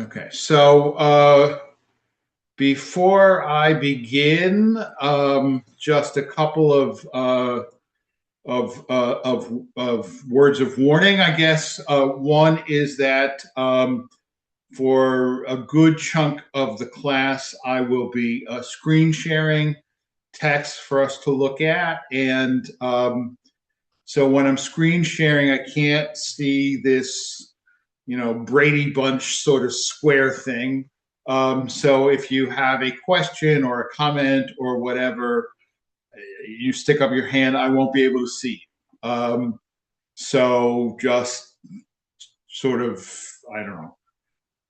Okay, so before I begin, just a couple of words of warning, I guess. One is that for a good chunk of the class, I will be screen sharing text for us to look at, and so when I'm screen sharing, I can't see this, Brady Bunch sort of square thing. So if you have a question or a comment or whatever, you stick up your hand, I won't be able to see you. So just sort of, I don't know,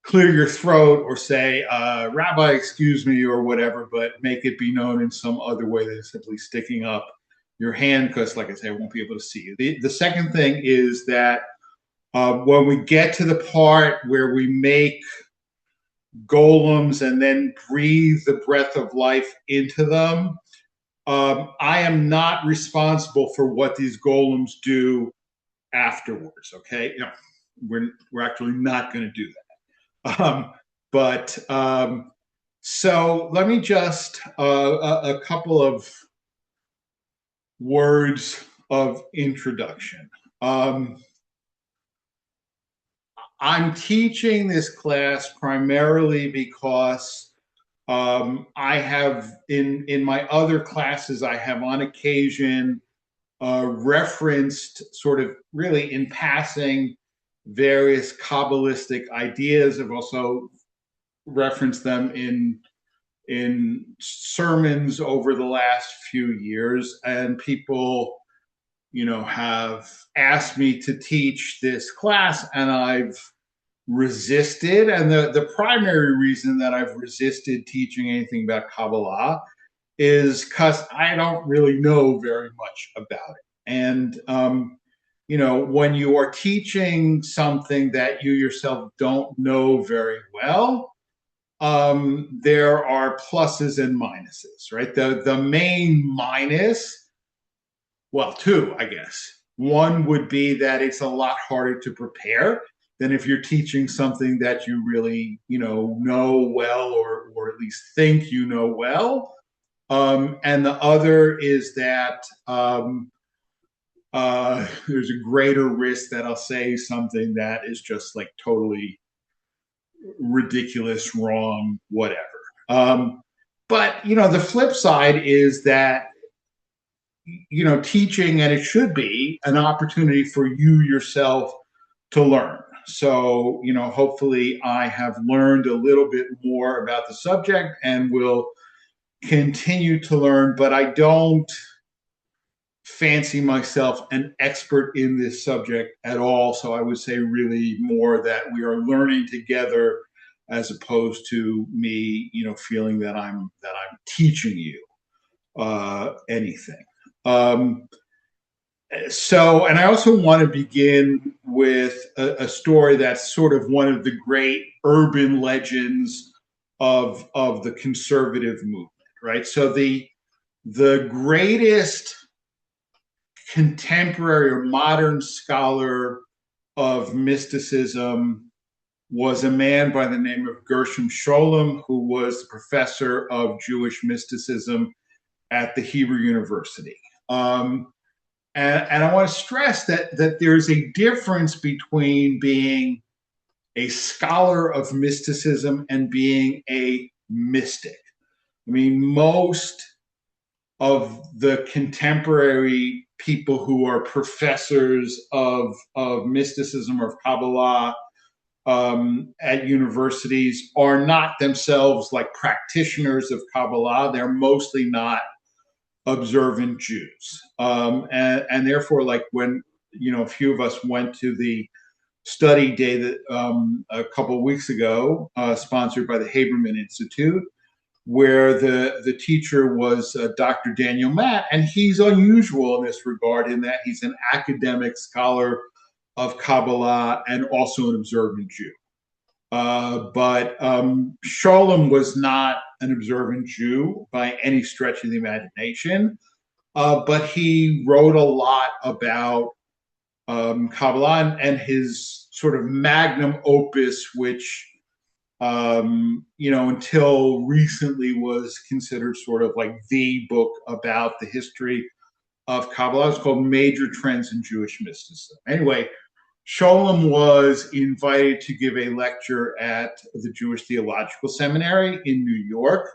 clear your throat or say, Rabbi, excuse me, or whatever, but make it be known in some other way than simply sticking up your hand, because, like I say, I won't be able to see you. The second thing is that when we get to the part where we make golems and then breathe the breath of life into them, I am not responsible for what these golems do afterwards. Okay, we're actually not going to do that. But so let me just a couple of words of introduction. I'm teaching this class primarily because I have in my other classes, I have on occasion referenced sort of really in passing various Kabbalistic ideas. I've also referenced them in sermons over the last few years, and people have asked me to teach this class, and I've resisted. And the primary reason that I've resisted teaching anything about Kabbalah is because I don't really know very much about it. And, when you are teaching something that you yourself don't know very well, there are pluses and minuses, right? The main minus, well, two, I guess. One would be that it's a lot harder to prepare than if you're teaching something that you really, know well, or at least think you know well. And the other is that there's a greater risk that I'll say something that is just like totally ridiculous, wrong, whatever. But the flip side is that teaching, and it should be an opportunity for you yourself to learn. So hopefully I have learned a little bit more about the subject and will continue to learn, but I don't fancy myself an expert in this subject at all. So I would say really more that we are learning together, as opposed to me, feeling that I'm teaching you anything. Um, and I also want to begin with a story that's sort of one of the great urban legends of the conservative movement, right? So the greatest contemporary or modern scholar of mysticism was a man by the name of Gershom Scholem, who was the professor of Jewish mysticism at the Hebrew University. And I want to stress that there's a difference between being a scholar of mysticism and being a mystic. I mean, most of the contemporary people who are professors of mysticism or of Kabbalah at universities are not themselves like practitioners of Kabbalah. They're mostly not observant Jews. And therefore, like when, a few of us went to the study day that a couple of weeks ago, sponsored by the Haberman Institute, where the teacher was Dr. Daniel Matt, and he's unusual in this regard in that he's an academic scholar of Kabbalah and also an observant Jew. But Sholem was not an observant Jew by any stretch of the imagination, but he wrote a lot about Kabbalah, and his sort of magnum opus, which until recently was considered sort of like the book about the history of Kabbalah. It's called Major Trends in Jewish Mysticism. Anyway, Sholem was invited to give a lecture at the Jewish Theological Seminary in New York,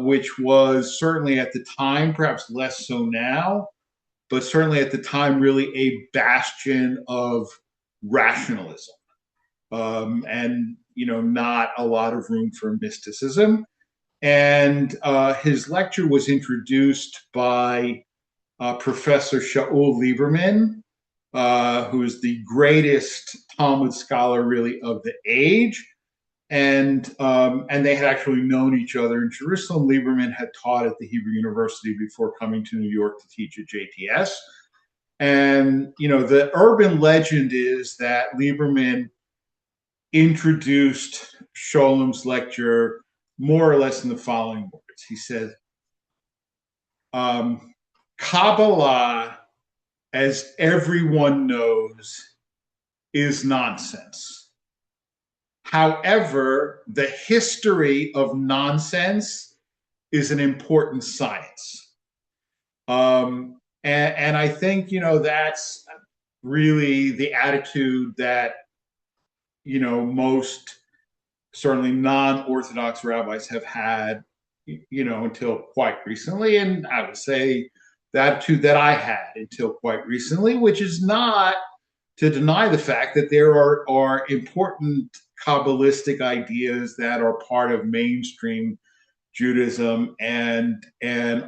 which was certainly at the time, perhaps less so now, but certainly at the time, really a bastion of rationalism, and not a lot of room for mysticism. And his lecture was introduced by Professor Shaul Lieberman, who is the greatest Talmud scholar really of the age. And they had actually known each other in Jerusalem. Lieberman had taught at the Hebrew University before coming to New York to teach at JTS. And the urban legend is that Lieberman introduced Sholem's lecture more or less in the following words. He said, Kabbalah, as everyone knows, is nonsense. However, the history of nonsense is an important science. And I think, that's really the attitude that, most certainly non-Orthodox rabbis have had, until quite recently. And I would say the attitude that I had until quite recently, which is not to deny the fact that there are important Kabbalistic ideas that are part of mainstream Judaism and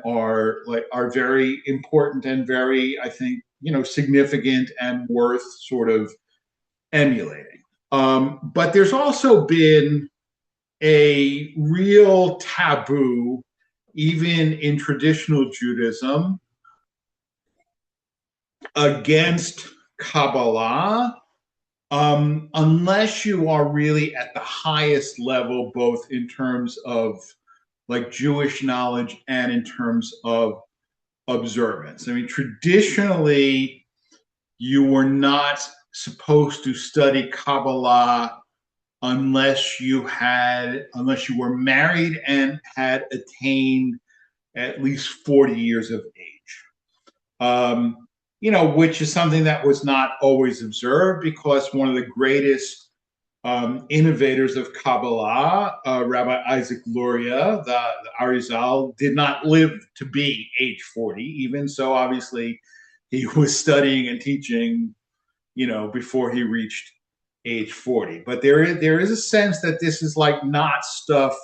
are very important and very, I think, significant and worth sort of emulating. But there's also been a real taboo, even in traditional Judaism, against Kabbalah, unless you are really at the highest level, both in terms of like Jewish knowledge and in terms of observance. I mean, traditionally, you were not supposed to study Kabbalah unless you were married and had attained at least 40 years of age. Which is something that was not always observed, because one of the greatest innovators of Kabbalah, Rabbi Isaac Luria, the Arizal, did not live to be age 40. Even so, obviously, he was studying and teaching, before he reached age 40. But there is a sense that this is like not stuff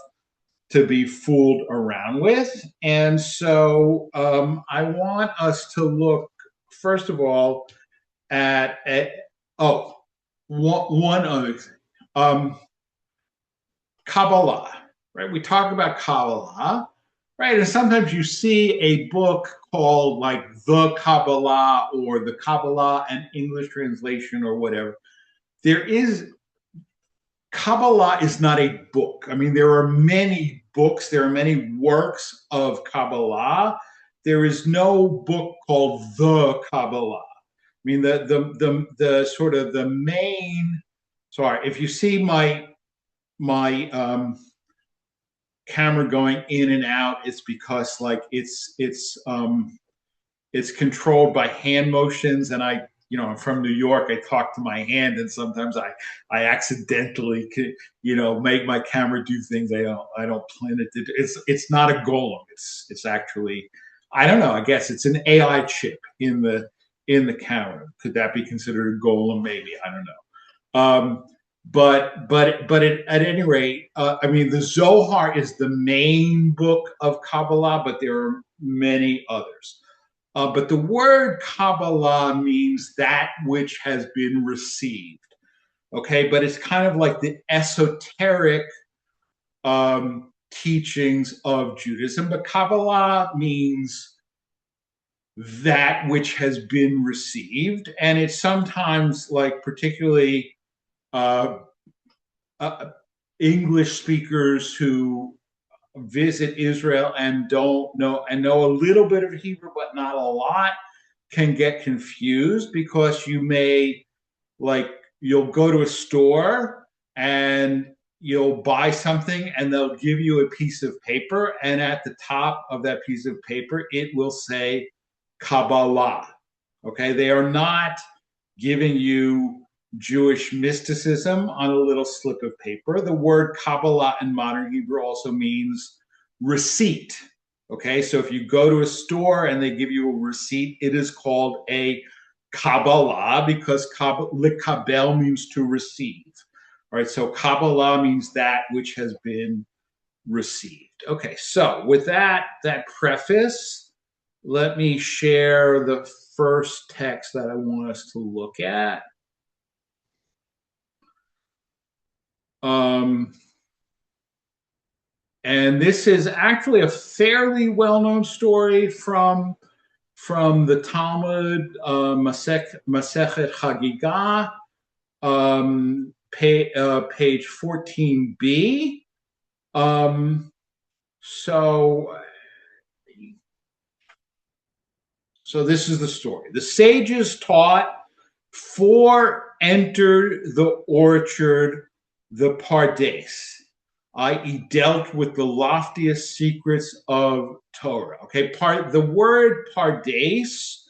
to be fooled around with. And so I want us to look, first of all, at one other thing. Kabbalah, right? We talk about Kabbalah, right? And sometimes you see a book called like The Kabbalah or The Kabbalah and English translation or whatever. Kabbalah is not a book. I mean, there are many books, there are many works of Kabbalah. There is no book called The Kabbalah. I mean, the sort of the main. Sorry, if you see my camera going in and out, it's because like it's controlled by hand motions, and I'm from New York. I talk to my hand, and sometimes I accidentally make my camera do things I don't plan it to do. It's not a golem. It's actually, I don't know. I guess it's an AI chip in the camera. Could that be considered a golem? Maybe, I don't know. At any rate, I mean, the Zohar is the main book of Kabbalah, but there are many others. But the word Kabbalah means that which has been received. Okay, but it's kind of like the esoteric teachings of Judaism. But Kabbalah means that which has been received, and it's sometimes like particularly English speakers who visit Israel and know a little bit of Hebrew but not a lot can get confused, because you'll go to a store and you'll buy something and they'll give you a piece of paper, and at the top of that piece of paper it will say Kabbalah. Okay, they are not giving you Jewish mysticism on a little slip of paper. The word Kabbalah in modern Hebrew also means receipt. Okay, so if you go to a store and they give you a receipt, it is called a Kabbalah, because likabel means to receive. All right, so Kabbalah means that which has been received. Okay, so with that preface, let me share the first text that I want us to look at. And this is actually a fairly well-known story from the Talmud, Masechet Chagigah, page 14b. So this is the story. The sages taught, four entered the orchard, the Pardes, i.e., dealt with the loftiest secrets of Torah. Okay, the word Pardes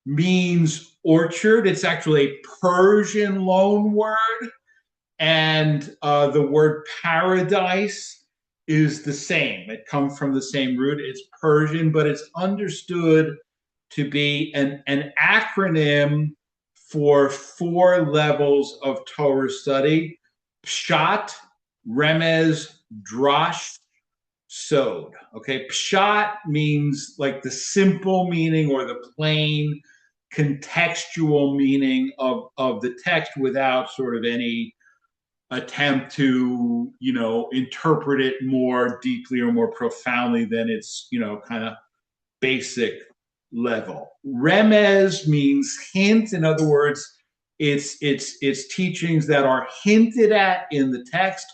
means orchard. It's actually a Persian loan word, and the word paradise is the same. It comes from the same root. It's Persian, but it's understood to be an acronym for four levels of Torah study: Pshat, Remez, Drash, Sod. Okay, Pshat means like the simple meaning or the plain contextual meaning of the text without sort of any attempt to, interpret it more deeply or more profoundly than its, kind of basic level. Remez means hint. In other words, it's teachings that are hinted at in the text,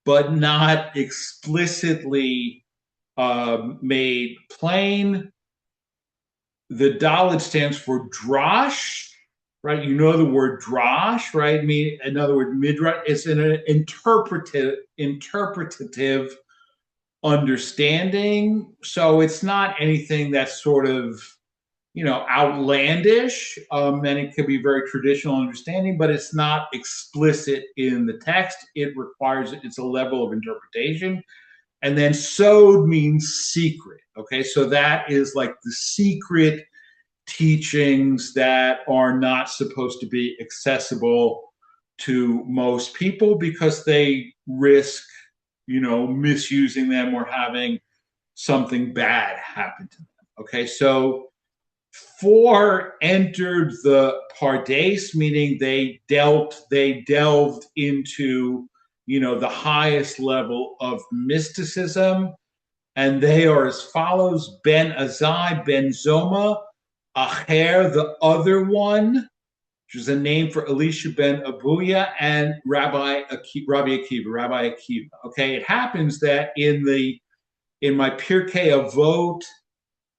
but not explicitly made plain. The Dalet stands for drash, right? You know the word drash, right? In other words, midrash. It's an interpretative understanding. So it's not anything that's sort of, outlandish, and it could be very traditional understanding, but it's not explicit in the text. It's a level of interpretation. And then sod means secret. Okay, so that is like the secret teachings that are not supposed to be accessible to most people because they risk, misusing them or having something bad happen to them. Okay, so four entered the Pardes, meaning they delved into, the highest level of mysticism, and they are as follows: Ben Azai, Ben Zoma, Acher, the other one, which is a name for Elisha ben Abuya, and Rabbi Akiva. Okay, it happens that in my Pirkei Avot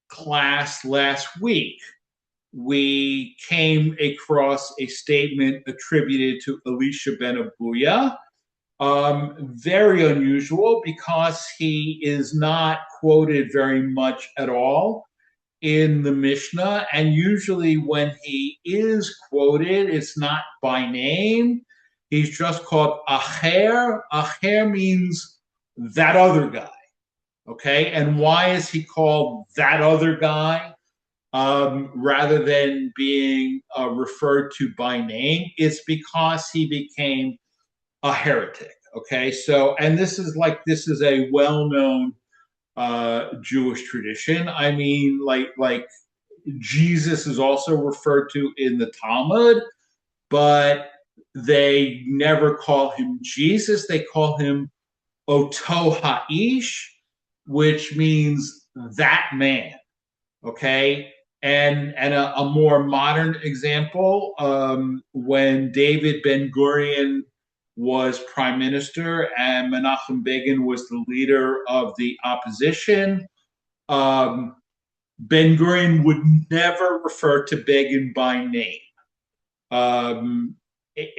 class last week, we came across a statement attributed to Elisha ben Abuya. Very unusual because he is not quoted very much at all in the Mishnah, and usually when he is quoted, it's not by name. He's just called Acher. Acher means that other guy. Okay, and why is he called that other guy rather than being referred to by name? It's because he became a heretic. Okay, so and this is a well-known Jewish tradition. I mean, like Jesus is also referred to in the Talmud, but they never call him Jesus. They call him Oto Ha'ish, which means that man. Okay, and a more modern example, when David Ben Gurion was prime minister and Menachem Begin was the leader of the opposition, Ben Gurion would never refer to Begin by name.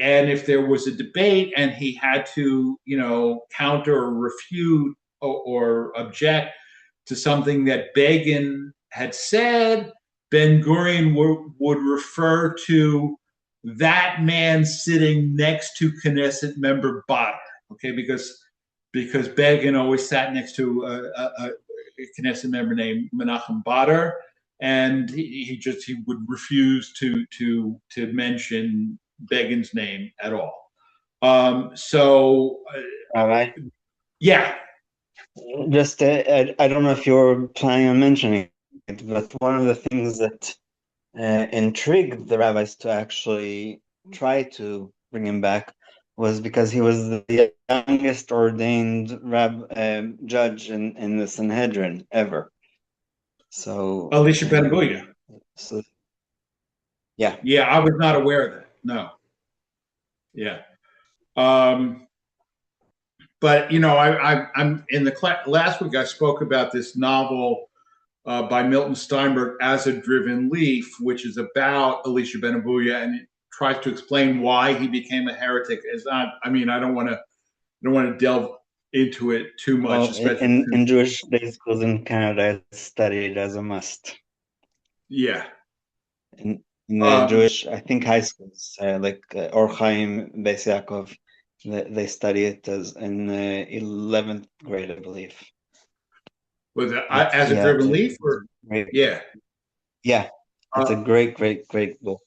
and if there was a debate and he had to, counter or refute or object to something that Begin had said, Ben Gurion would refer to that man sitting next to Knesset member Badr, okay, because Begin always sat next to a Knesset member named Menachem Badr, and he would refuse to mention Begin's name at all. All right. Yeah, Just, I don't know if you're planning on mentioning it, but one of the things that intrigued the rabbis to actually try to bring him back was because he was the youngest ordained judge in the Sanhedrin ever. So, Alicia Benabuya. so yeah. Yeah, I was not aware of that. No. Yeah. Um, but I'm in the last week I spoke about this novel by Milton Steinberg, As a Driven Leaf, which is about Elisha Ben Abuya, and it tries to explain why he became a heretic. I don't want to delve into it too much, Well, especially in Jewish day schools in Canada, it's studied as a must. yeah. In the Jewish, I think high schools, like Or Chaim, Beis Yaakov, they study it as in 11th grade, I believe. Was it It's, As a yeah, Driven Leaf? Or great. yeah, Yeah, it's a great, great, great book.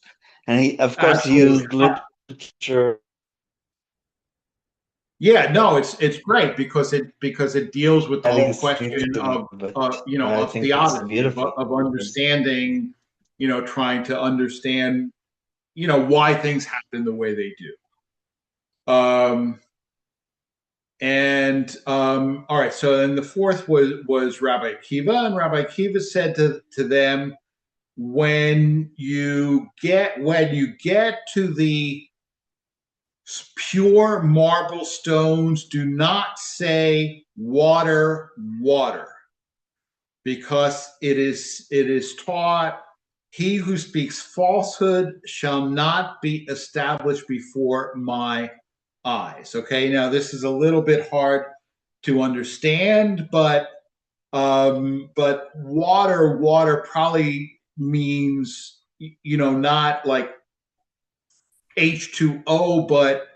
And he, of course, he absolutely. used literature. Yeah, no, it's great because it deals with the whole question of But I of think it's theology beautiful. of understanding, trying to understand why things happen the way they do. All right, so then the fourth was Rabbi Akiva, and Rabbi Akiva said to them, when you get to the pure marble stones, do not say water, water, because it is taught, he who speaks falsehood shall not be established before my eyes. Okay, now this is a little bit hard to understand, but water probably means not like H2O, but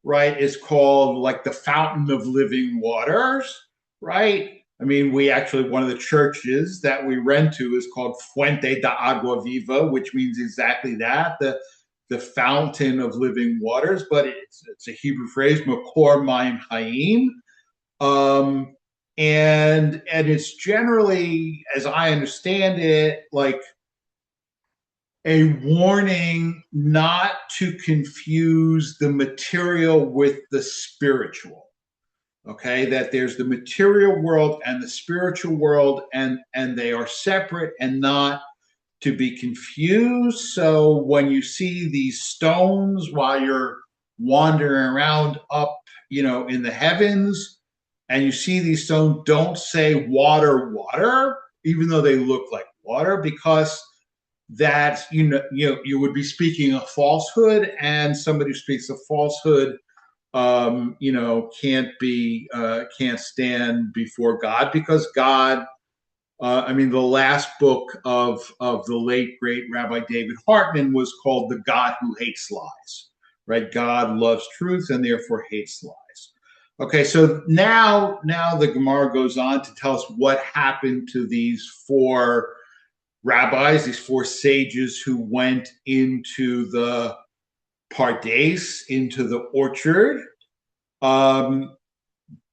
right is called like the fountain of living waters, right? I mean, we actually, one of the churches that we rent to is called Fuente de Agua Viva, which means exactly that, the fountain of living waters, but it's a Hebrew phrase, Makor Mayim Hayim. And it's generally, as I understand it, like a warning not to confuse the material with the spiritual. Okay, that there's the material world and the spiritual world, and they are separate and not to be confused. So when you see these stones while you're wandering around up, in the heavens, and you see these stones, don't say water, water, even though they look like water, because that you would be speaking a falsehood, and somebody who speaks a falsehood can't stand before God, because God, I mean, the last book of the late great Rabbi David Hartman was called "The God Who Hates Lies." Right? God loves truth and therefore hates lies. Okay, so now the Gemara goes on to tell us what happened to these four rabbis, these four sages who went into the Pardes, into the orchard. Ben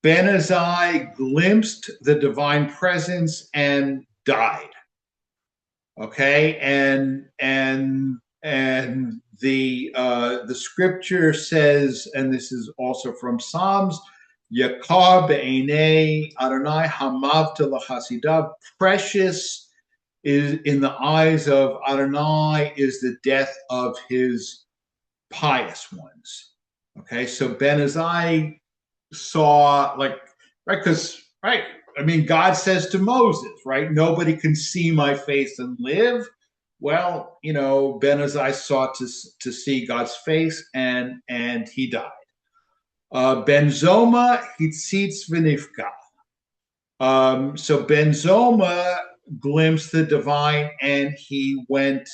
Azai glimpsed the divine presence and died. Okay, and the scripture says, and this is also from Psalms, Yakar be'enei Adonai hamavta l'chasidav, precious is in the eyes of Adonai is the death of his pious ones. Okay, so Ben Azai saw, like, right, because I mean, God says to Moses, right, nobody can see my face and live, well, Ben Azai sought to see God's face, and he died. Benzoma hitzitz v'nifka. So Benzoma glimpsed the divine, and he went.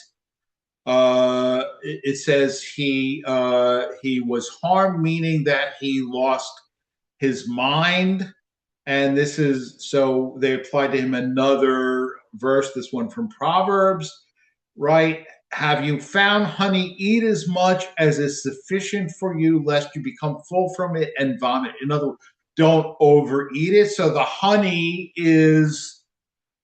It says he was harmed, meaning that he lost his mind. And this is so they applied to him another verse, this one from Proverbs, right? Have you found honey? Eat as much as is sufficient for you, lest you become full from it and vomit. In other words, don't overeat it. So the honey is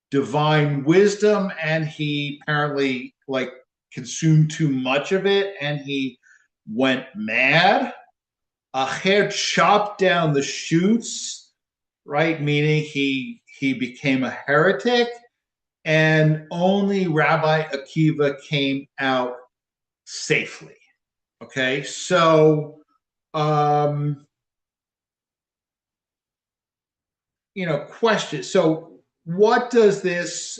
divine wisdom, and he apparently like consumed too much of it, and he went mad. Acher chopped down the shoots, right? Meaning he became a heretic, and only Rabbi Akiva came out safely. Okay, so question. So what does this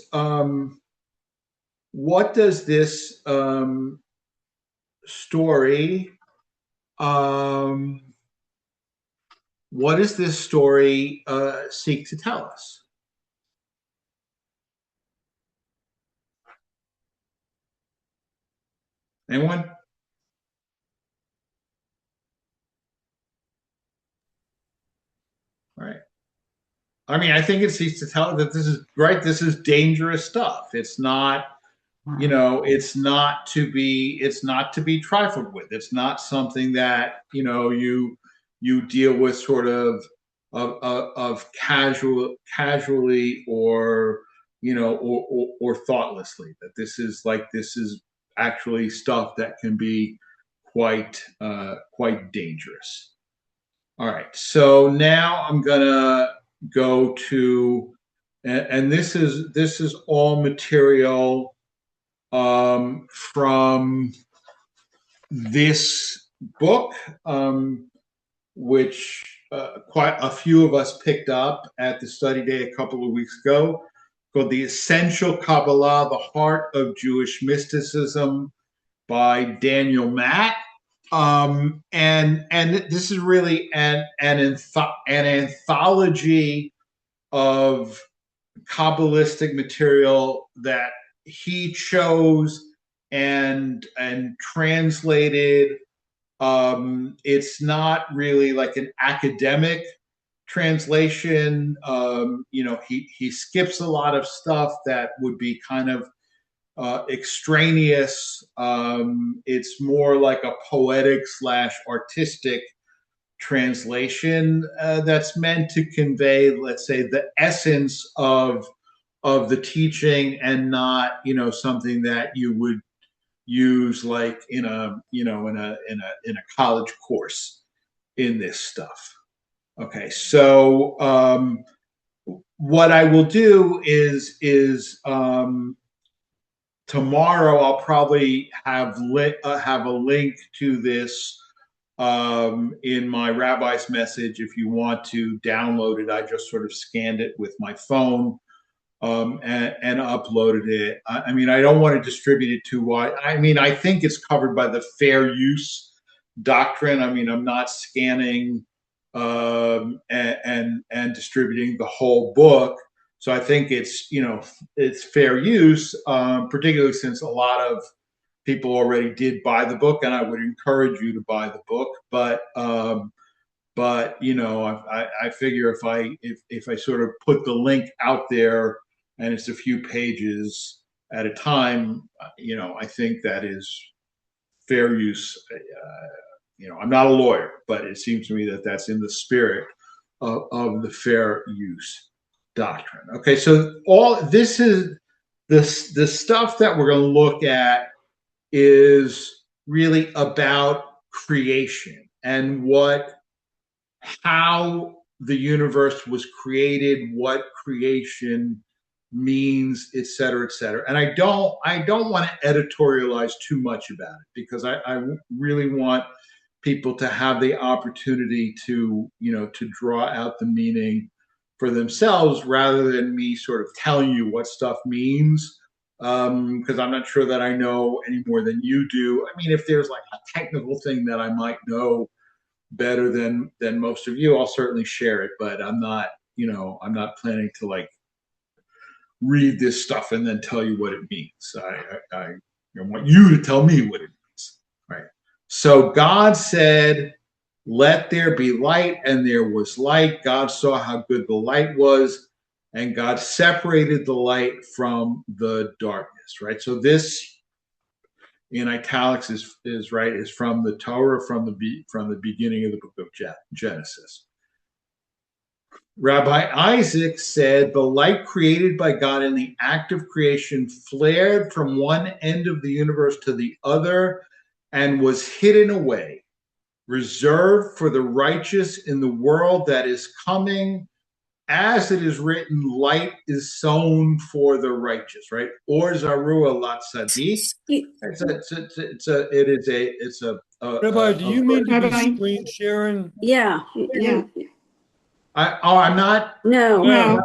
story what does this story seek to tell us? Anyone? All right. I mean, I think it seeks to tell that this is right. This is dangerous stuff. It's not, it's not to be trifled with. It's not something that you deal with sort of casually, or or thoughtlessly. That this is actually stuff that can be quite dangerous. All right, so now I'm gonna go to, and this is all material from this book, which quite a few of us picked up at the study day a couple of weeks ago, called "The Essential Kabbalah: The Heart of Jewish Mysticism" by Daniel Matt. And this is really an anthology of Kabbalistic material that he chose and translated. It's not really like an academic translation. He skips a lot of stuff that would be kind of extraneous. It's more like a poetic slash artistic translation that's meant to convey, let's say, the essence of the teaching, and not something that you would use like in a in a college course in this stuff. Okay, so what I will do is tomorrow I'll probably have a link to this in my rabbi's message. If you want to download it, I just sort of scanned it with my phone and uploaded it. I mean, I don't want to distribute it too wide. I mean, I think it's covered by the fair use doctrine. I mean, I'm not scanning and distributing the whole book. So I think it's fair use, particularly since a lot of people already did buy the book, and I would encourage you to buy the book. But I figure if I sort of put the link out there, and it's a few pages at a time, I think that is fair use. I'm not a lawyer, but it seems to me that that's in the spirit of the fair use doctrine. Okay, so all this is the stuff that we're going to look at is really about creation and how the universe was created, what creation means, et cetera, et cetera. And I don't want to editorialize too much about it, because I really want people to have the opportunity to to draw out the meaning for themselves, rather than me sort of telling you what stuff means. because I'm not sure that I know any more than you do. I mean, if there's like a technical thing that I might know better than most of you, I'll certainly share it. But I'm not, I'm not planning to like read this stuff and then tell you what it means. I want you to tell me what it means, right? So God said, "Let there be light," and there was light. God saw how good the light was, and God separated the light from the darkness. Right. So this in italics is right is from the Torah from the beginning of the book of Genesis. Rabbi Isaac said the light created by God in the act of creation flared from one end of the universe to the other and was hidden away, reserved for the righteous in the world that is coming. As it is written, light is sown for the righteous, right? Or Zarua Lat Sadiq. Rabbi, do you mean to be Rabbi? screen sharing? Yeah. I'm not. No.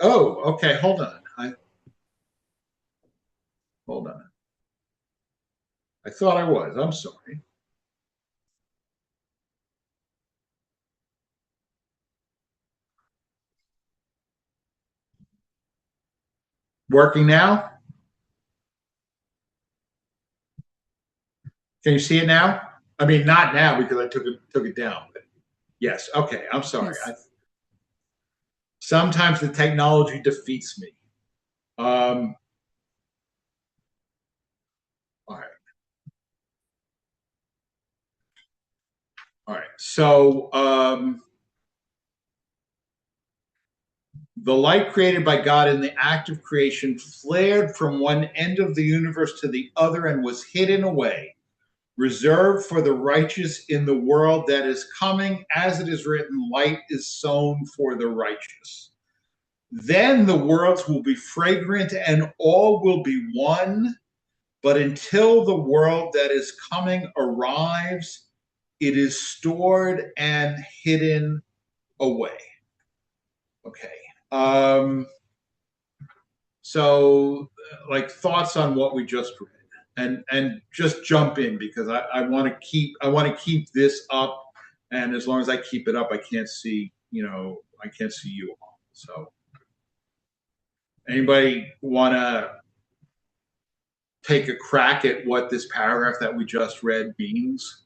Oh, okay. Hold on. Hold on. I thought I was. I'm sorry. Working now? Can you see it now? I mean, not now because I took it down. But yes. Okay. I'm sorry. Yes. Sometimes the technology defeats me. All right. All right. So the light created by God in the act of creation flared from one end of the universe to the other and was hidden away, reserved for the righteous in the world that is coming. As it is written, light is sown for the righteous. Then the worlds will be fragrant and all will be one. But until the world that is coming arrives, it is stored and hidden away. Okay. So, like thoughts on what we just read, and just jump in because I want to keep this up, and as long as I keep it up, I can't see you all. So, anybody want to take a crack at what this paragraph that we just read means?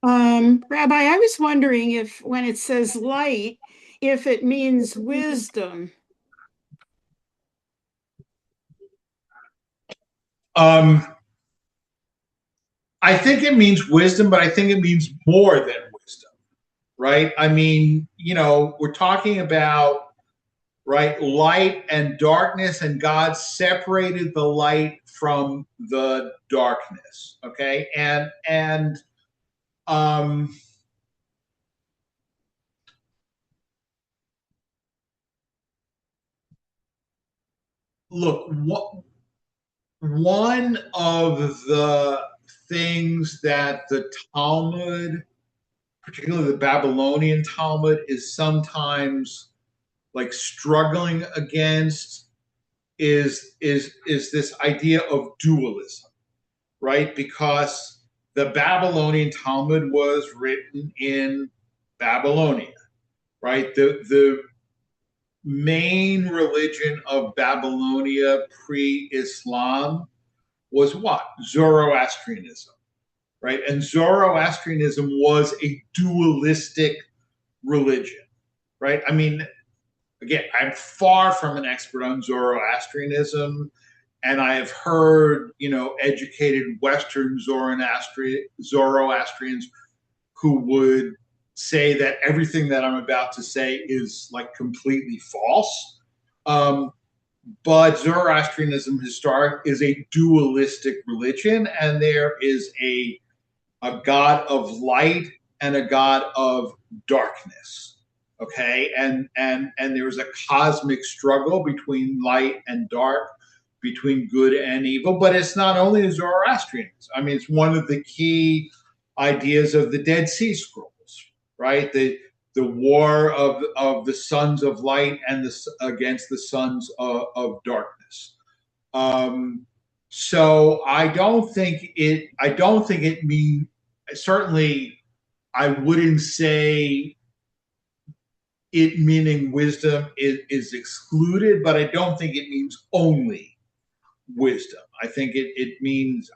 Rabbi, I was wondering if when it says light, if it means wisdom. I think it means wisdom, but I think it means more than wisdom, right? I mean, we're talking about right light and darkness, and God separated the light from the darkness. Okay, and look, one of the things that the Talmud, particularly the Babylonian Talmud, is sometimes like struggling against is this idea of dualism, right? Because the Babylonian Talmud was written in Babylonia, right? The main religion of Babylonia pre-Islam was what? Zoroastrianism, right? And Zoroastrianism was a dualistic religion, right? I mean, again, I'm far from an expert on Zoroastrianism, and I have heard, educated Western Zoroastrians who would say that everything that I'm about to say is like completely false. But Zoroastrianism is a dualistic religion, and there is a god of light and a god of darkness. Okay, and there is a cosmic struggle between light and dark, between good and evil. But it's not only Zoroastrianism. I mean, it's one of the key ideas of the Dead Sea Scrolls, right? The war of the sons of light and against the sons of darkness. So I don't think it means, certainly I wouldn't say it meaning wisdom is excluded, but I don't think it means only wisdom. I think it means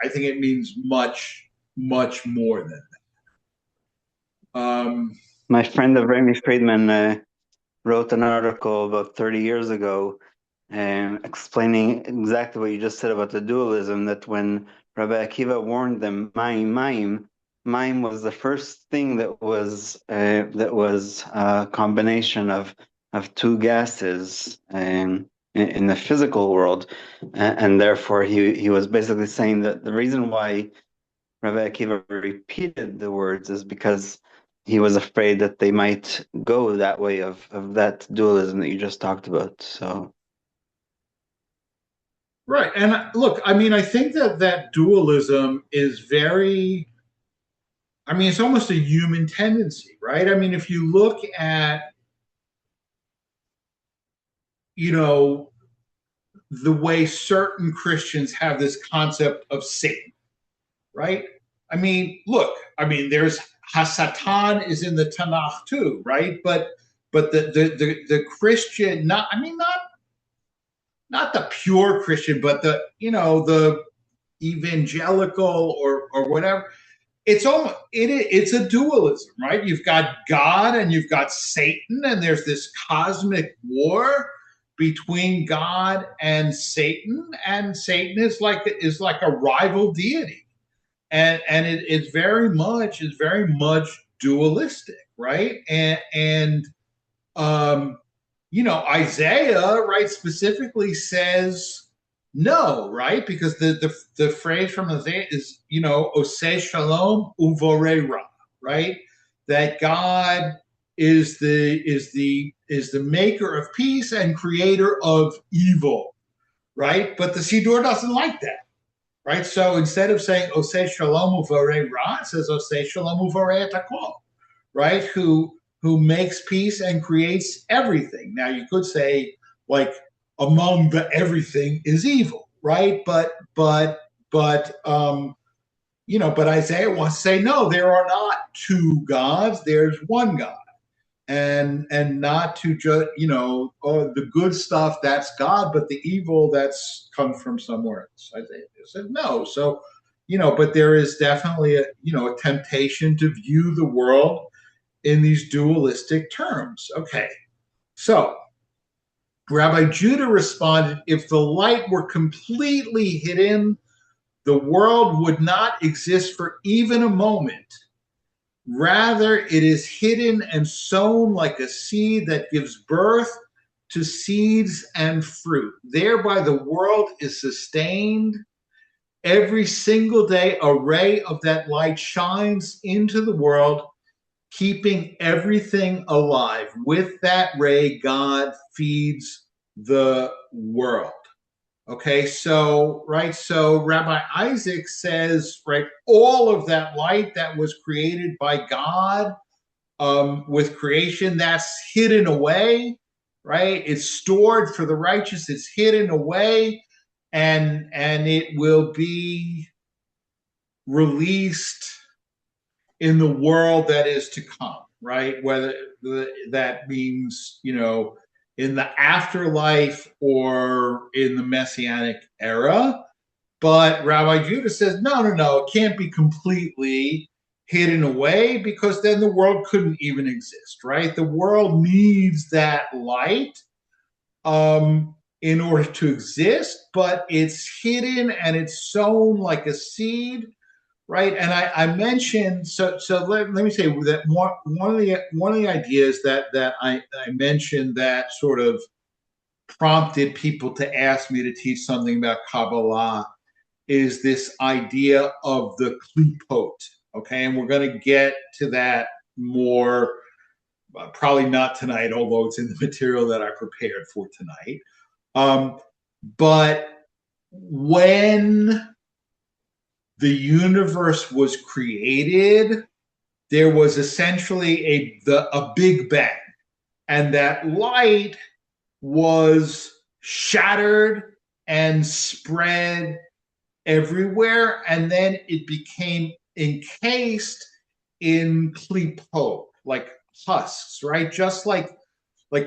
much, much more than that. My friend Remy Friedman wrote an article about 30 years ago explaining exactly what you just said about the dualism, that when Rabbi Akiva warned them, Mayim was the first thing that was a combination of two gases in the physical world, and therefore he was basically saying that the reason why Rabbi Akiva repeated the words is because he was afraid that they might go that way of that dualism that you just talked about. So right, and look, I mean, I think that dualism is very. I mean, it's almost a human tendency, right? I mean, if you look at, you know, the way certain Christians have this concept of Satan, right? I mean, look, I mean, there's Hasatan is in the Tanakh too, right? But the Christian, not the pure Christian, but the evangelical or whatever. It's a dualism, right? You've got God and you've got Satan, and there's this cosmic war between God and Satan is like a rival deity, and it's very much dualistic, right? And Isaiah, right, specifically says no, right? Because the phrase from Isaiah is, Oseh Shalom Uvore Ra, right? That God is the maker of peace and creator of evil, right? But the Siddur doesn't like that, right? So instead of saying Oseh Shalom Uvore Ra, it says Oseh Shalom Uvore Etakol, right? Who makes peace and creates everything. Now you could say, like, among the everything is evil, right? But Isaiah wants to say, no, there are not two gods, there's one God. And not to just, the good stuff, that's God, but the evil, that's comes from somewhere else. Isaiah said no. So, but there is definitely a temptation to view the world in these dualistic terms. Okay, so Rabbi Judah responded, if the light were completely hidden, the world would not exist for even a moment. Rather, it is hidden and sown like a seed that gives birth to seeds and fruit. Thereby, the world is sustained. Every single day, a ray of that light shines into the world, keeping everything alive. With that ray, God feeds the world. Okay, so Rabbi Isaac says, right, all of that light that was created by God with creation, that's hidden away, right? It's stored for the righteous, it's hidden away, and it will be released in the world that is to come, right? Whether that means, in the afterlife or in the Messianic era. But Rabbi Judah says, no, it can't be completely hidden away, because then the world couldn't even exist, right? The world needs that light in order to exist, but it's hidden and it's sown like a seed, right? And I mentioned, so let me say that one of the ideas that I mentioned that sort of prompted people to ask me to teach something about Kabbalah is this idea of the klipot, okay? And we're going to get to that more, probably not tonight, although it's in the material that I prepared for tonight. But when the universe was created, there was essentially a big bang, and that light was shattered and spread everywhere, and then it became encased in klipot, like husks, right? Just like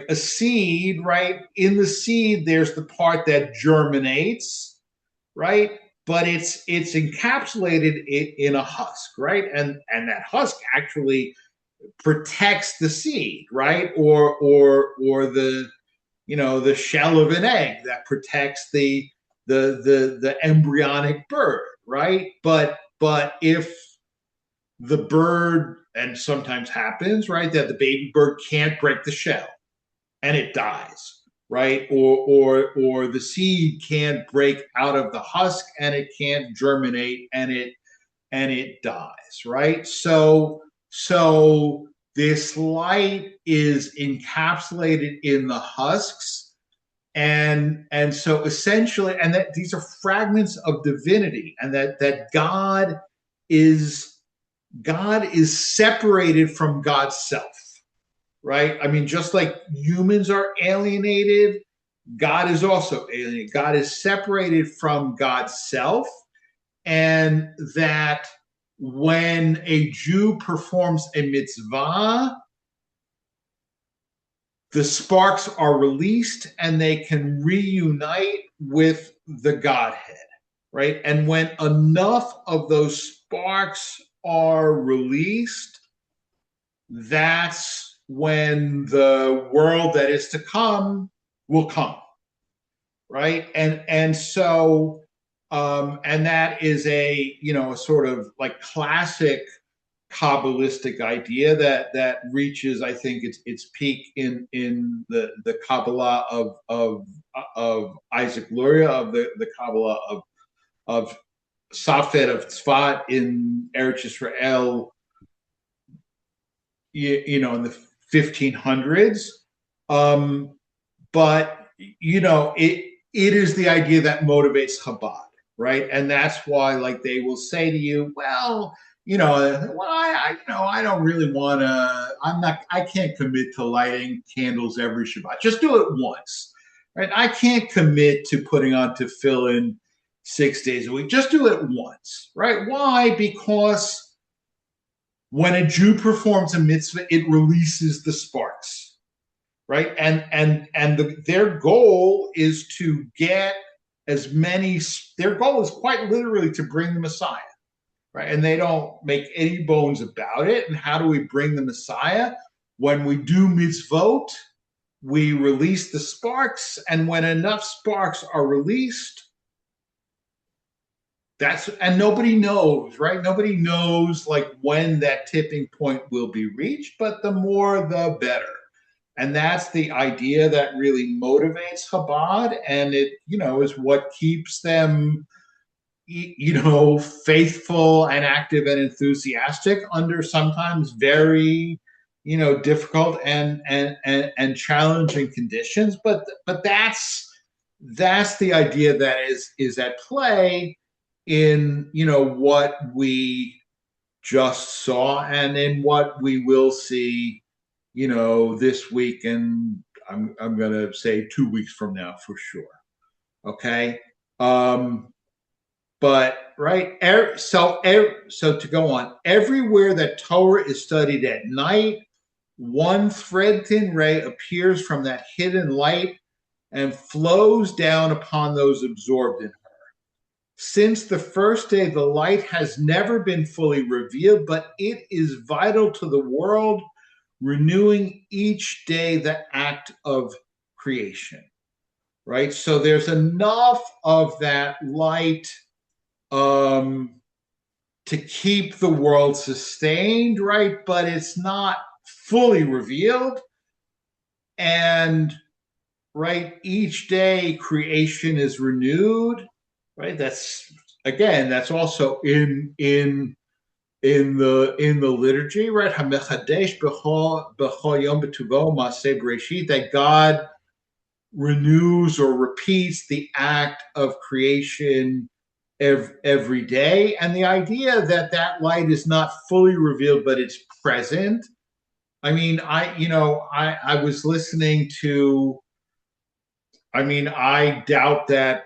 a seed, right? In the seed, there's the part that germinates, right? But it's encapsulated in a husk, right? And that husk actually protects the seed, right? Or the the shell of an egg that protects the embryonic bird, right? But if the bird, and sometimes happens, right, that the baby bird can't break the shell and it dies, right? Or the seed can't break out of the husk and it can't germinate and it dies, right? So this light is encapsulated in the husks, and so essentially, and that these are fragments of divinity, and that God is separated from God's self, right? I mean, just like humans are alienated, God is also alienated. God is separated from God's self, and that when a Jew performs a mitzvah, the sparks are released and they can reunite with the Godhead, right? And when enough of those sparks are released, that's when the world that is to come will come, right? And so and that is a a sort of like classic Kabbalistic idea that reaches, I think, its peak in the Kabbalah of Isaac Luria, of the Kabbalah of Safed of Tzfat in Eretz Israel, in the 1500s. But it is the idea that motivates Chabad, right? And that's why, like, they will say to you, well, I don't really want to. I can't commit to lighting candles every Shabbat. Just do it once, right? I can't commit to putting on tefillin 6 days a week. Just do it once, right? Why? Because when a Jew performs a mitzvah, it releases the sparks, right? Their goal is to get as many. Their goal is quite literally to bring the Messiah. Right? And they don't make any bones about it. And how do we bring the Messiah? When we do mitzvot, we release the sparks, and when enough sparks are released, and nobody knows, right? Nobody knows like when that tipping point will be reached, but the more the better. And that's the idea that really motivates Chabad, and it is what keeps them faithful and active and enthusiastic under sometimes very, difficult and challenging conditions. But that's the idea that is at play in what we just saw and in what we will see, this week, and I'm gonna say 2 weeks from now for sure. Okay. But right, so to go on, everywhere that Torah is studied at night, one thread-thin ray appears from that hidden light and flows down upon those absorbed in her. Since the first day, the light has never been fully revealed, but it is vital to the world, renewing each day the act of creation. Right? So there's enough of that light to keep the world sustained, right? But it's not fully revealed. And right, each day creation is renewed, right? That's also in the liturgy, right? Hamechadesh b'chol yom b'tuvo ma'aseh bereshit, that God renews or repeats the act of creation every day. And the idea that light is not fully revealed, but it's present. I mean, I was listening to, I doubt that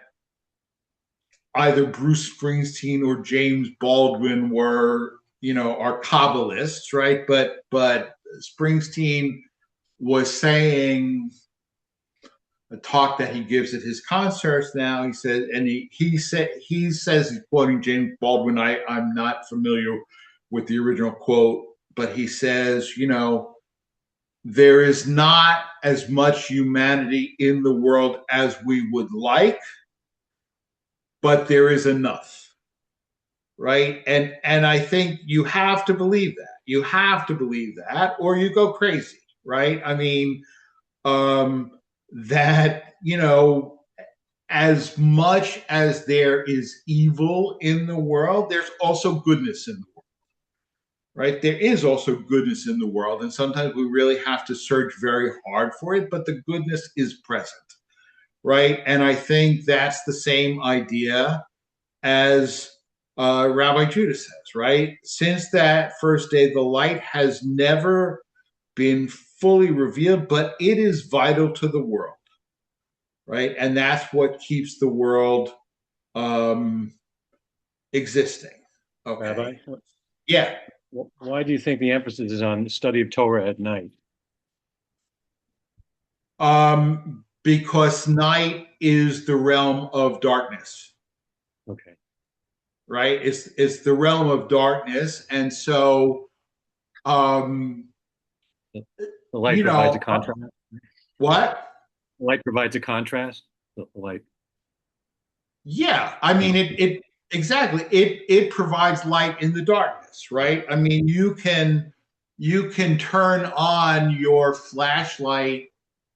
either Bruce Springsteen or James Baldwin were, are Kabbalists, right? But Springsteen was saying a talk that he gives at his concerts now. He said, and he says he's quoting James Baldwin. I'm not familiar with the original quote, but he says, there is not as much humanity in the world as we would like, but there is enough, right? And I think you have to believe that. You have to believe that, or you go crazy, right? I mean, that as much as there is evil in the world, there's also goodness in the world, right? There is also goodness in the world, and sometimes we really have to search very hard for it, but the goodness is present, right? And I think that's the same idea as Rabbi Judah says, right? Since that first day, the light has never been fully revealed, but it is vital to the world, right? And that's what keeps the world existing. Okay. Rabbi? Yeah. Why do you think the emphasis is on study of Torah at night? Because night is the realm of darkness. Okay. Right? It's the realm of darkness. And so The light provides a contrast. What? The light provides a contrast. The light. Yeah, I mean it exactly. It provides light in the darkness, right? I mean, you can turn on your flashlight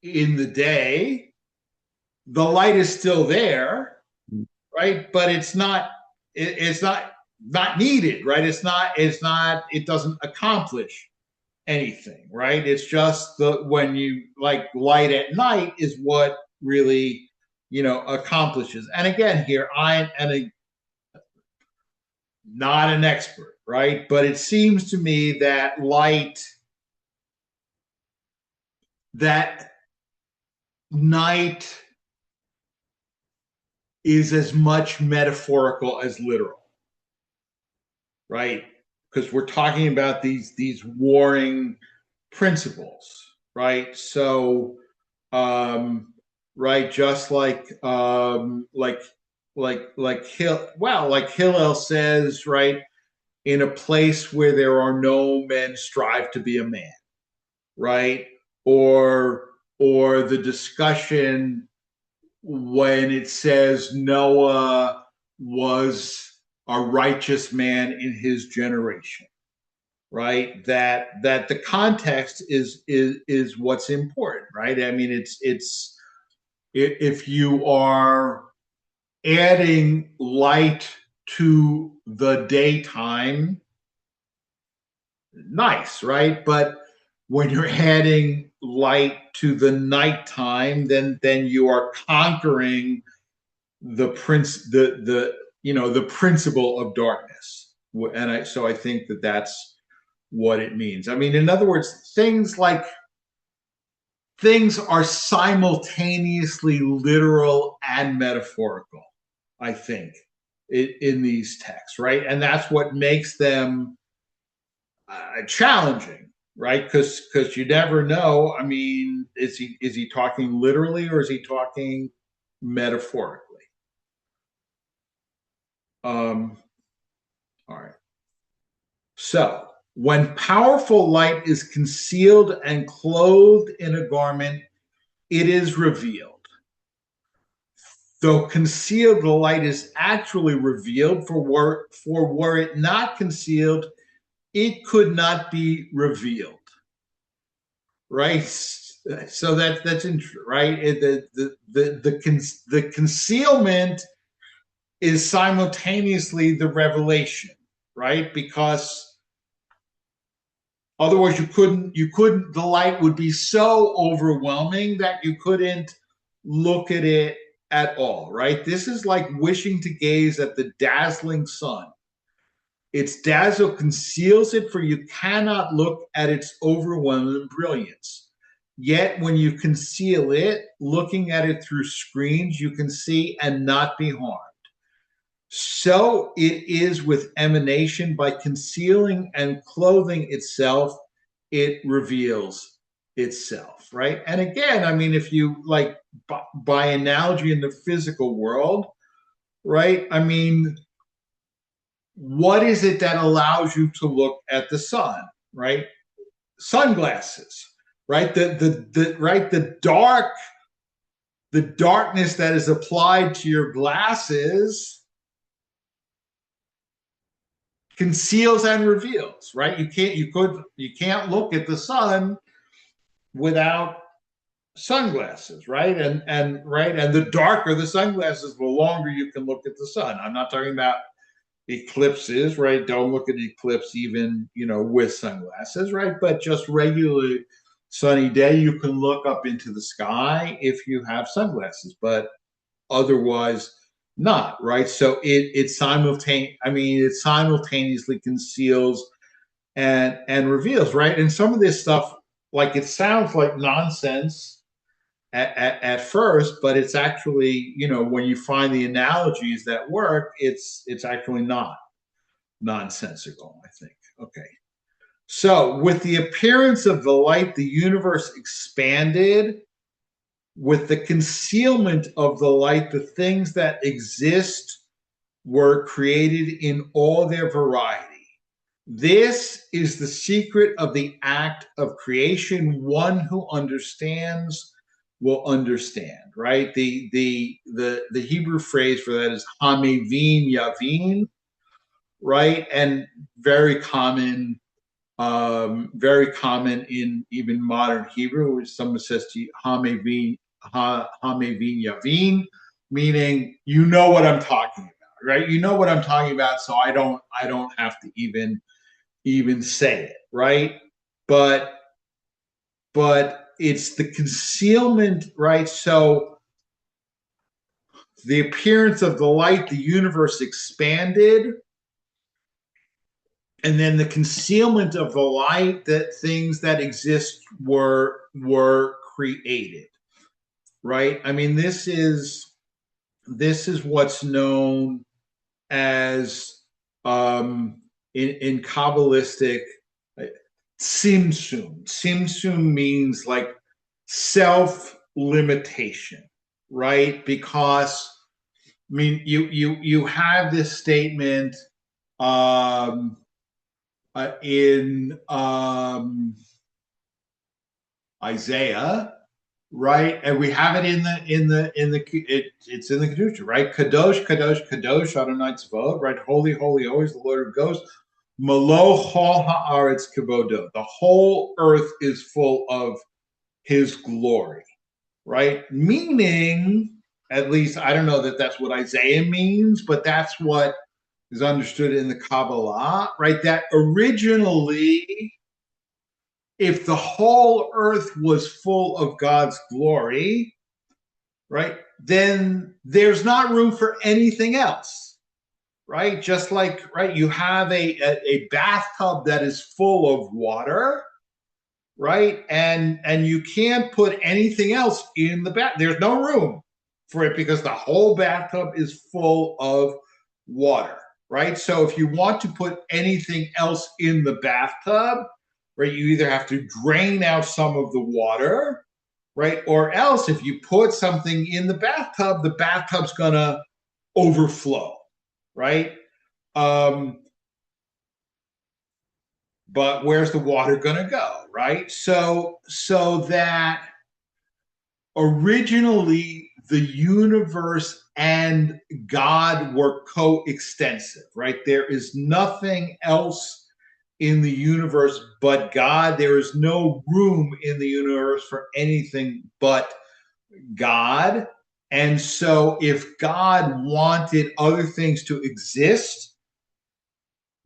in the day. The light is still there, right? But it's not needed, right? It doesn't accomplish anything, right? It's just when you like light at night is what really accomplishes. And again, here I am not an expert, right? But it seems to me that that night is as much metaphorical as literal, right? Because we're talking about these warring principles, right? So, right, just like Hillel says, right, in a place where there are no men, strive to be a man, right? Or the discussion when it says Noah was a righteous man in his generation, right? That the context is what's important, right? I mean, it's if you are adding light to the daytime, nice, right? But when you're adding light to the nighttime, then you are conquering the principle of darkness. And I think that's what it means. I mean, in other words, things are simultaneously literal and metaphorical, I think, in these texts, right? And that's what makes them challenging, right? Because you never know. I mean, is he talking literally or is he talking metaphorically? All right. So when powerful light is concealed and clothed in a garment, it is revealed. Though concealed, the light is actually revealed, for were it not concealed, it could not be revealed. Right? So that's interesting, right? The concealment is simultaneously the revelation, right? Because otherwise you couldn't, the light would be so overwhelming that you couldn't look at it at all, right? This is like wishing to gaze at the dazzling sun. Its dazzle conceals it, for you cannot look at its overwhelming brilliance. Yet when you conceal it, looking at it through screens, you can see and not be harmed. so it is with emanation. By concealing and clothing itself, it reveals itself, right? And again, I mean, if you like by analogy in the physical world, right? I mean, what is it that allows you to look at the sun, right? Sunglasses, right? The darkness that is applied to your glasses conceals and reveals, right? You can't look at the sun without sunglasses, right? And the darker the sunglasses, the longer you can look at the sun. I'm not talking about eclipses, right? Don't look at eclipse even, with sunglasses, right? But just regular sunny day, you can look up into the sky if you have sunglasses, but otherwise not, right? So it simultaneously conceals and reveals, right? And some of this stuff, like, it sounds like nonsense at first, but it's actually, when you find the analogies that work, it's actually not nonsensical, I think. Okay. So with the appearance of the light, the universe expanded. With the concealment of the light, the things that exist were created in all their variety. This is the secret of the act of creation. One who understands will understand, right? The Hebrew phrase for that is hamevin yavin, right? And very common in even modern Hebrew, which someone says to you, hamevin yavin, meaning what I'm talking about, right? You know what I'm talking about, so I don't have to even say it, right? But it's the concealment, right? So the appearance of the light, the universe expanded, and then the concealment of the light, that things that exist were created, right? I mean, this is what's known as in Kabbalistic Tzimtzum. Tzimtzum means like self-limitation, right? Because I mean, you have this statement in Isaiah, right? And we have it it's in the Kedusha, right? Kadosh, Kadosh, Kadosh, Adonai Tzvaot, right? Holy, holy, always the Lord of Ghosts. Malo chol haaretz kivodo. The whole earth is full of His glory, right? Meaning, at least I don't know that that's what Isaiah means, but that's what is understood in the Kabbalah, right? That originally, if the whole earth was full of God's glory, right, then there's not room for anything else, right? Just like, right, you have a bathtub that is full of water, right? And you can't put anything else in the bath. There's no room for it because the whole bathtub is full of water, right? So if you want to put anything else in the bathtub, right, you either have to drain out some of the water, right? Or else if you put something in the bathtub's gonna overflow, right? But where's the water gonna go, right? So that originally the universe and God were coextensive, right? There is nothing else in the universe but God. There is no room in the universe for anything but God. And so if God wanted other things to exist,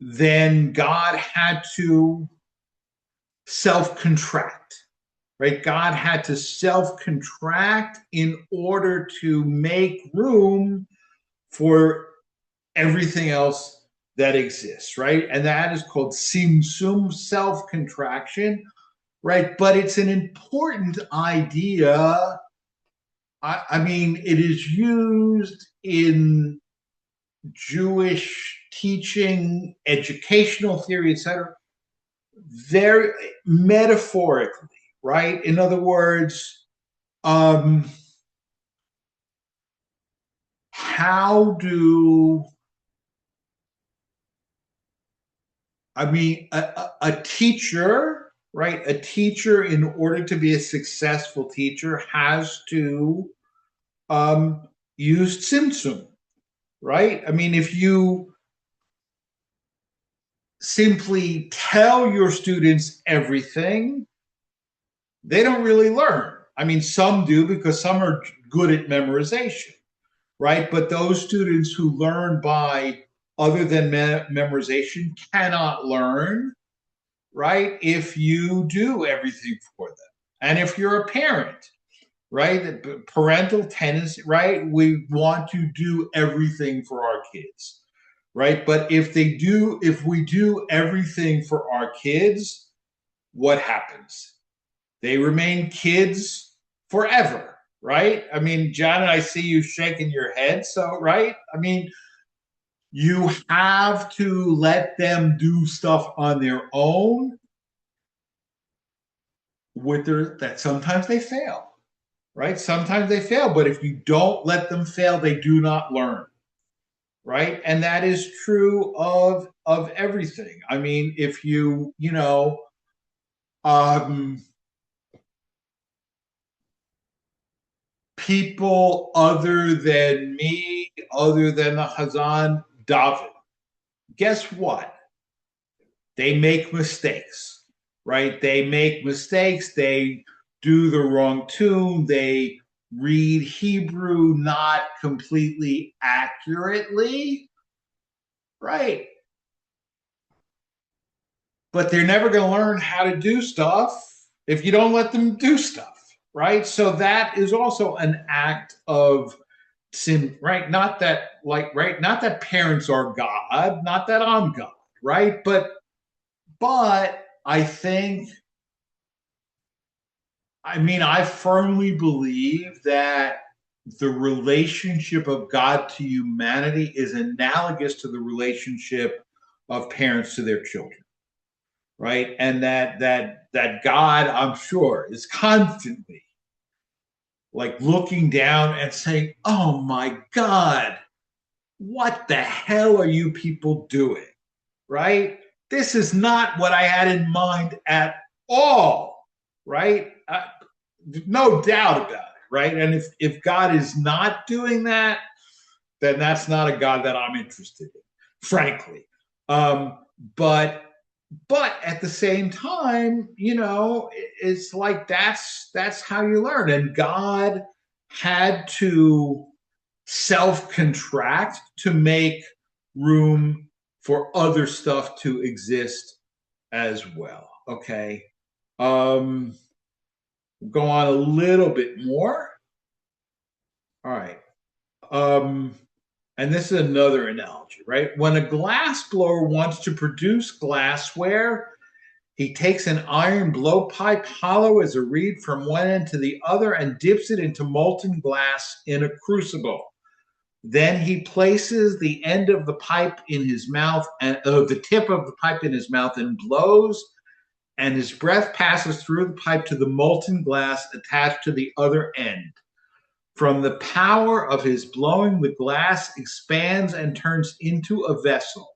then God had to self-contract, right? God had to self-contract in order to make room for everything else that exists, right? And that is called tzimtzum, self-contraction, right? But it's an important idea. I mean, it is used in Jewish teaching, educational theory, etc., very metaphorically, right? In other words, how do a teacher, right? A teacher, in order to be a successful teacher, has to use tzimtzum, right? I mean, if you simply tell your students everything, they don't really learn. I mean, some do because some are good at memorization, right? But those students who learn by other than memorization cannot learn, right? If you do everything for them. And if you're a parent, right? The parental tendency, right? We want to do everything for our kids, right? But if we do everything for our kids, what happens? They remain kids forever, right? I mean, John, I see you shaking your head. So, right? I mean, you have to let them do stuff on their own that sometimes they fail, right? Sometimes they fail, but if you don't let them fail, they do not learn, right? And that is true of everything. I mean, if people other than me, other than the Hazan David, guess what? They make mistakes, right? They make mistakes. They do the wrong tune. They read Hebrew not completely accurately, right? But they're never going to learn how to do stuff if you don't let them do stuff, right? So that is also an act of sin, right? Not that, like, right? Not that parents are God, not that I'm God, right? But I think, I mean, I firmly believe that the relationship of God to humanity is analogous to the relationship of parents to their children, right? And that God, I'm sure, is constantly like looking down and saying, "Oh my God, what the hell are you people doing?" Right? This is not what I had in mind at all, right? No doubt about it, right? And if God is not doing that, then that's not a God that I'm interested in, frankly. Um, but at the same time, it's like that's how you learn. And God had to self-contract to make room for other stuff to exist as well. Okay. Go on a little bit more. All right. And this is another analogy, right? When a glass blower wants to produce glassware, he takes an iron blowpipe hollow as a reed from one end to the other and dips it into molten glass in a crucible. Then he places the end of the pipe in his mouth and the tip of the pipe in his mouth and blows, and his breath passes through the pipe to the molten glass attached to the other end. From the power of his blowing, the glass expands and turns into a vessel,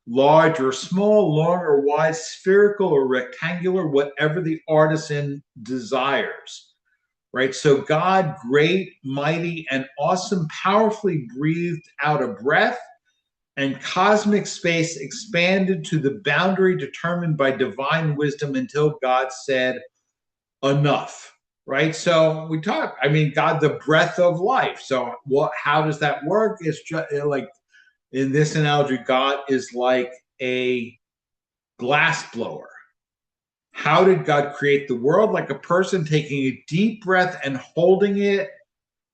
large or small, long or wide, spherical or rectangular, whatever the artisan desires. Right? So God, great, mighty, and awesome, powerfully breathed out a breath, and cosmic space expanded to the boundary determined by divine wisdom until God said, enough. Right? So we talk, I mean, God, the breath of life. So how does that work? It's just like, in this analogy, God is like a glass blower. How did God create the world? Like a person taking a deep breath and holding it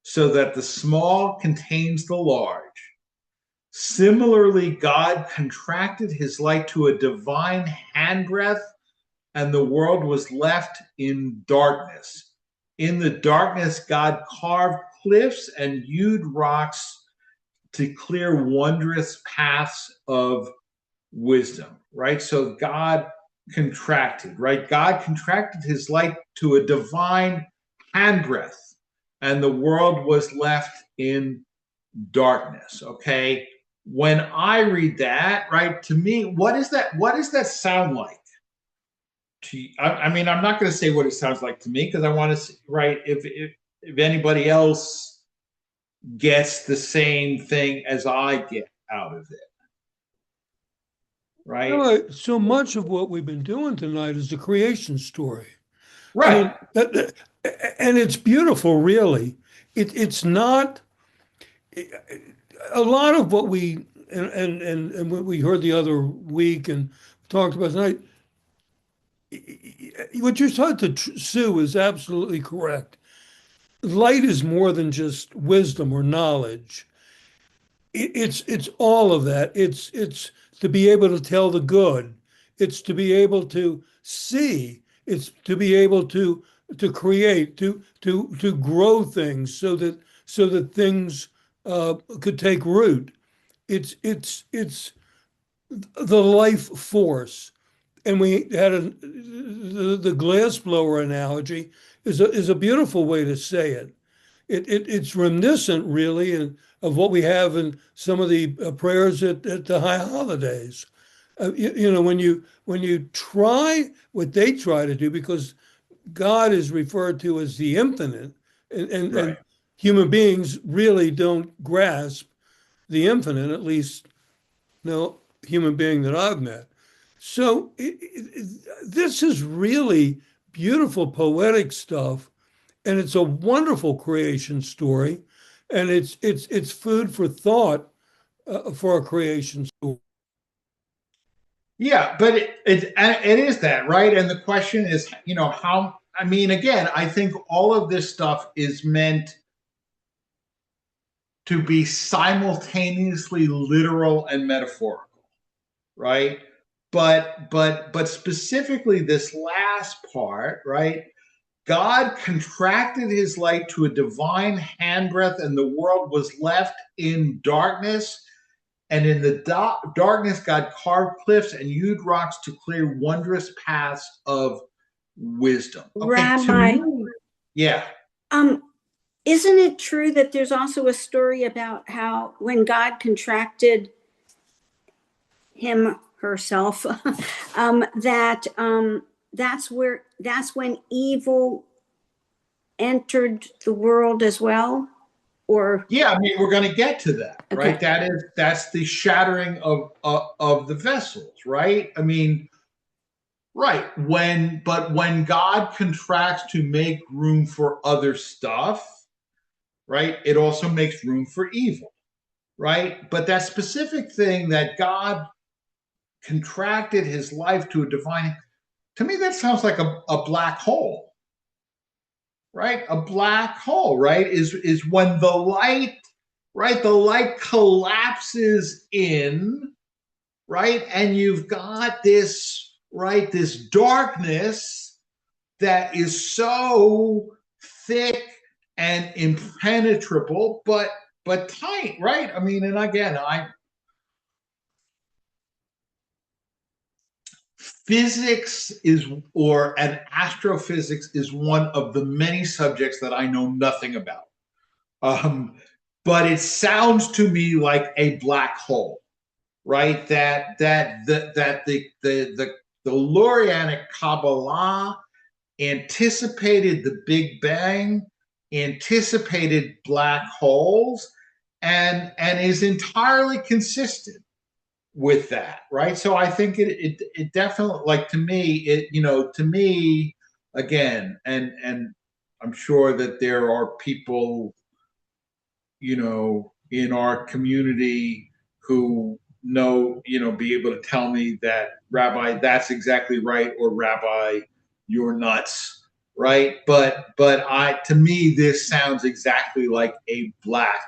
so that the small contains the large. Similarly, God contracted his light to a divine handbreath, and the world was left in darkness. In the darkness, God carved cliffs and hewed rocks to clear wondrous paths of wisdom, right? So God contracted, right? God contracted his light to a divine handbreadth, and the world was left in darkness. Okay. When I read that, right, to me, what is that? What does that sound like? I mean, I'm not going to say what it sounds like to me because I want to see, right, if anybody else gets the same thing as I get out of it, right? Well, so much of what we've been doing tonight is the creation story. I Right. mean, and it's beautiful, really. It's not a lot of what we and what we heard the other week and talked about tonight. What you're taught to Sue is absolutely correct. Light is more than just wisdom or knowledge. It's all of that. It's to be able to tell the good. It's to be able to see. It's to be able to create, to grow things so that things could take root. It's the life force. And we had the glass blower analogy is a beautiful way to say it. It's reminiscent, really, of what we have in some of the prayers at the high holidays. When you try what they try to do, because God is referred to as the infinite, and human beings really don't grasp the infinite, at least no human being that I've met. So this is really beautiful poetic stuff, and it's a wonderful creation story, and it's food for thought for a creation story. Yeah, but it is that, right? And the question is, how, I mean, again, I think all of this stuff is meant to be simultaneously literal and metaphorical, right? But specifically this last part, right? God contracted his light to a divine handbreadth, and the world was left in darkness. And in the darkness, God carved cliffs and hewed rocks to clear wondrous paths of wisdom. Okay, Rabbi, yeah. Isn't it true that there's also a story about how when God contracted him herself, that's when evil entered the world as well? Or Yeah, I mean, we're going to get to that, right? Okay. That's the shattering of the vessels, right? I mean, right. When God contracts to make room for other stuff, right, it also makes room for evil, right? But that specific thing that God contracted his life to a divine, to me, that sounds like a black hole, right? A black hole, right, is when the light, right, the light collapses in, right, and you've got this, right, this darkness that is so thick and impenetrable, but tight, right? I mean, and again, physics is, or an astrophysics is one of the many subjects that I know nothing about. But it sounds to me like a black hole, right? That the Lurianic Kabbalah anticipated the Big Bang, anticipated black holes, and is entirely consistent with that, right? So I think it definitely, like, to me, again, and I'm sure that there are people, in our community who be able to tell me that, Rabbi, that's exactly right, or Rabbi, you're nuts, right? But to me, this sounds exactly like a black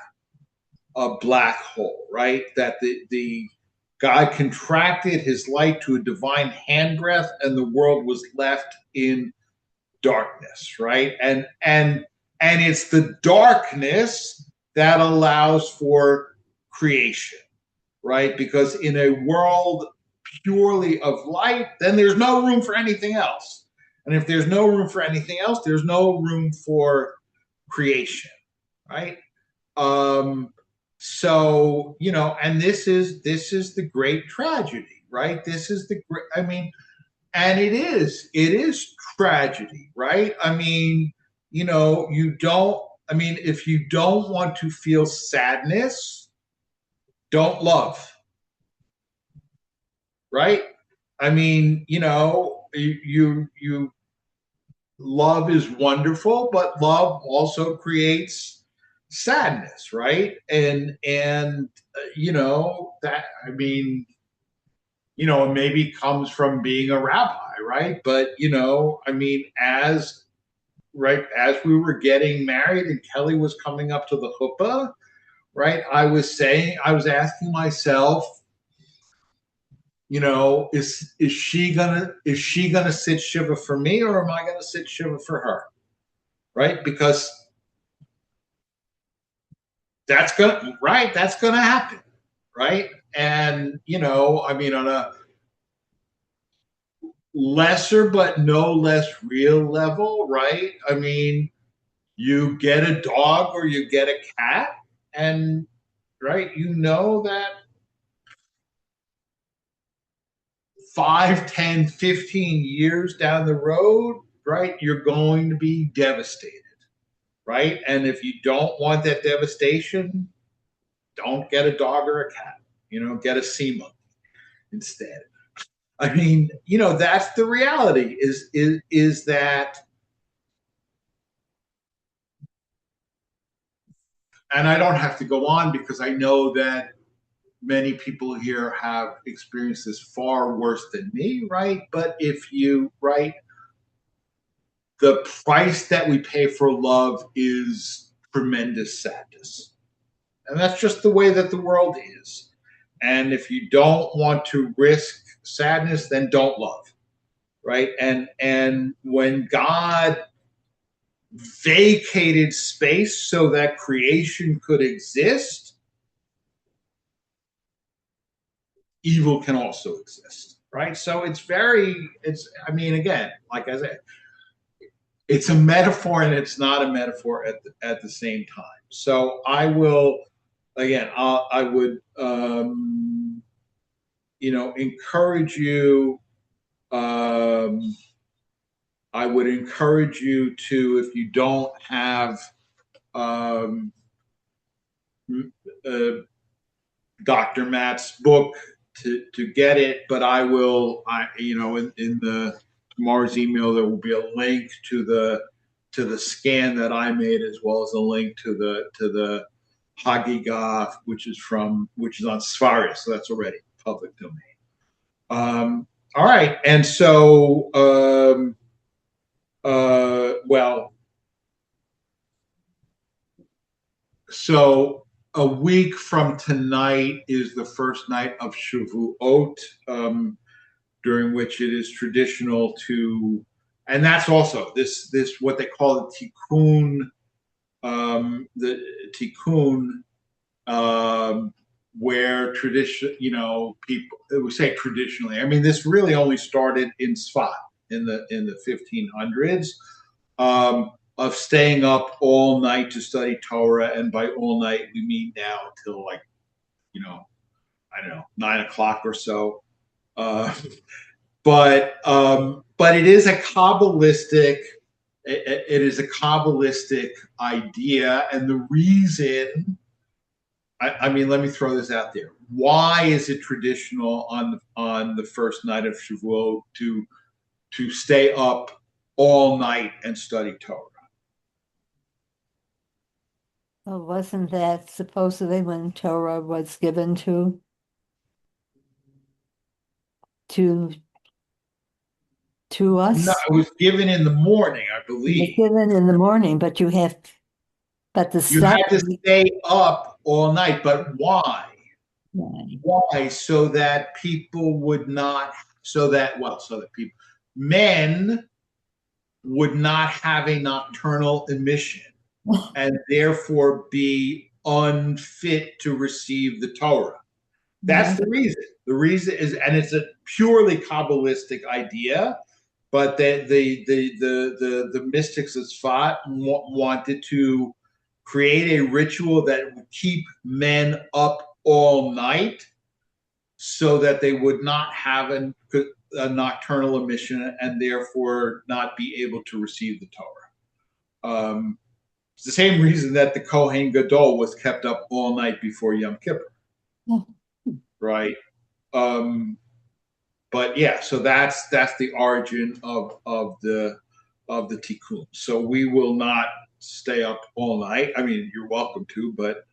hole, right? That the God contracted his light to a divine handbreadth, and the world was left in darkness, right? And it's the darkness that allows for creation, right? Because in a world purely of light, then there's no room for anything else. And if there's no room for anything else, there's no room for creation, right? So, you know, and this is the great tragedy, right? This is the great, I mean, and it is tragedy, right? I mean, you know, if you don't want to feel sadness, don't love, right? I mean, you know, you love is wonderful, but love also creates sadness, right? And you know that, I mean, you know, maybe comes from being a rabbi, right? But you know, I mean, as we were getting married and Kelly was coming up to the chuppah, right? I was asking myself, you know, is she gonna sit shiva for me, or am I gonna sit shiva for her, right? Because that's gonna happen, right? And you know, I mean, on a lesser but no less real level, right? I mean, you get a dog or you get a cat, and right, you know that 5, 10, 15 years down the road, right, you're going to be devastated, right? And if you don't want that devastation, don't get a dog or a cat, you know, get a sea monkey instead. I mean, you know, that's the reality is that, and I don't have to go on because I know that many people here have experienced this far worse than me, right? But if you, right, the price that we pay for love is tremendous sadness. And that's just the way that the world is. And if you don't want to risk sadness, then don't love, right? And when God vacated space so that creation could exist, evil can also exist, right? So I mean, again, like I said, it's a metaphor and it's not a metaphor at the same time. So I will, again, I would, you know, encourage you. I would encourage you to, if you don't have um, Dr. Matt's book, to get it. But I will, you know, in the tomorrow's email, there will be a link to the scan that I made, as well as a link to the Hagigah, which is on Svaria, so that's already public domain. All right, and so well, so a week from tonight is the first night of Shavuot, during which it is traditional to, and that's also this what they call the tikkun, where tradition, you know, people, it would say traditionally. I mean, this really only started in Sfat in the 1500s. Of staying up all night to study Torah, and by all night we mean now till, like, you know, I don't know, 9 o'clock or so. But it is a Kabbalistic idea, and the reason, I mean, let me throw this out there. Why is it traditional on the first night of Shavuot to stay up all night and study Torah? Well, wasn't that supposedly when Torah was given to us? No, it was given in the morning, I It was believe. given in the morning, but you had to stay up all night. But why? Right. Why? So that people would not, so that people, men would not have a nocturnal emission and therefore be unfit to receive the Torah. That's the reason. The reason is, and it's a purely Kabbalistic idea, but the mystics of Tzfat wanted to create a ritual that would keep men up all night so that they would not have a nocturnal emission and therefore not be able to receive the Torah. It's the same reason that the Kohen Gadol was kept up all night before Yom Kippur, right? But yeah, so that's the origin of the tikkun. So we will not stay up all night. I mean, you're welcome to, but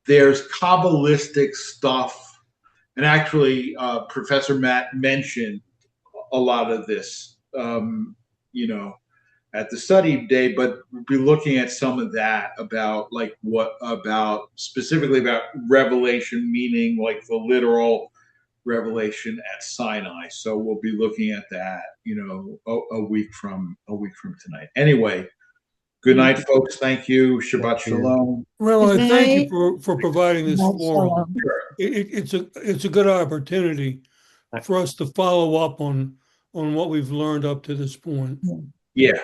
there's Kabbalistic stuff, and actually, Professor Matt mentioned a lot of this, at the study day, but we'll be looking at some of that about specifically about revelation, meaning like the literal revelation at Sinai. So we'll be looking at that, a week from tonight. Anyway, good night, folks. Thank you. Shabbat shalom. Well, I Good thank night. you for providing this Shabbat forum. shalom. It's a good opportunity for us to follow up on what we've learned up to this point. Yeah.